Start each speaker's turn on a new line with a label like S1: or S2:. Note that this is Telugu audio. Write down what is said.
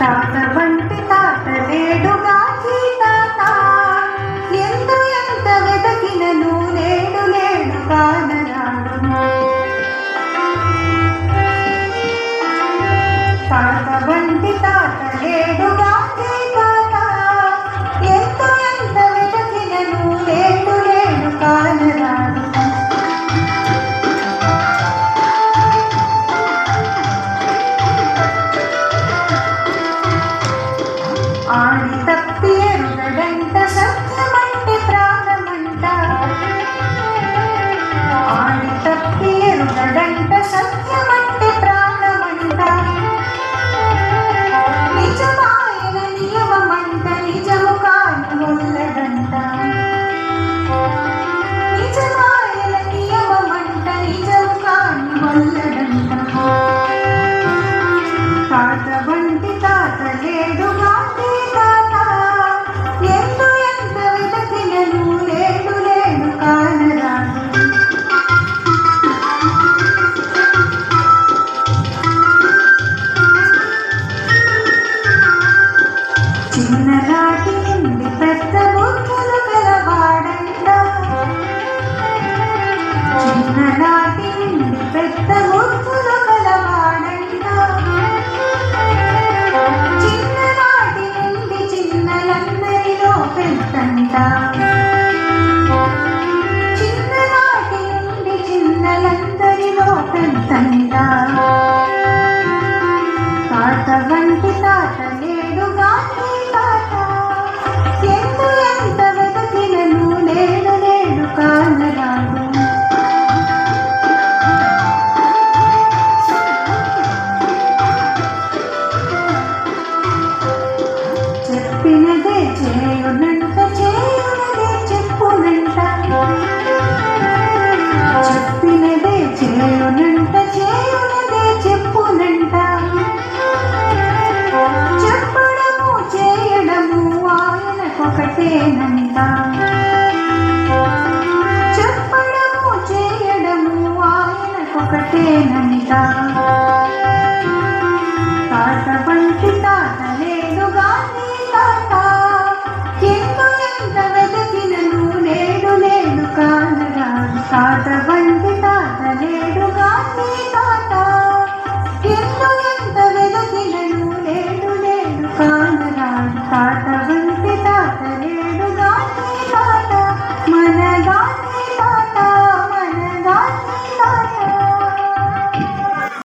S1: తాత వంటి తాత లేడుగా తాత ఎంత వెతకినను లేడు లేడు కానరాడు. తాత వంటి తాత లేడుగా తాత ఎంత వెతకినను లేడు లేడు కానరాడు. ఆడి తప్పి ఎరుగడంట సత్యమంటే ప్రాణమంట. ఆడి తప్పి ఎరుగడంట సత్యమంటే ప్రాణమంట. నిజమాయన నియమమంట నిజము కాని వల్లడంట. నిజమాయన నియమమంట నిజము కాని వల్లడంట. తాత వంటి తాత లేడుగా ఎంత వెతకినను లేడు లేడు కానరాడు. చిన్ననాటి నుండి పెద్ద బుద్ధులు కలవాడంట. చిన్ననాటి నుండి పెద్ద బుద్ధులు కలవాడంట. చిన్ననాటి నుండి చిన్నలందరిలో పెద్దంట. చిన్ననాటి నుండి చిన్నలందరిలో పెద్దంట. తాత వంటి తాత లేడుగా తాత ఎంత వెతకినను లేడు లేడు కానరాడు. చెప్పినదే చేయునంట చేయునదే చెప్పునంట. చెప్పినదే చేయునంట చేయునదే చెప్పునంట. చెప్పడము చేయడము ఆయనకొకటేనంట. చెప్పడము చేయడము ఆయనకొకటేనంట. తాత వంటి తాత లేడుగా తాత ఎంత వెతకినను లేడు లేడు కానరాడు. తాత వంటి తాత లేడుగా తాత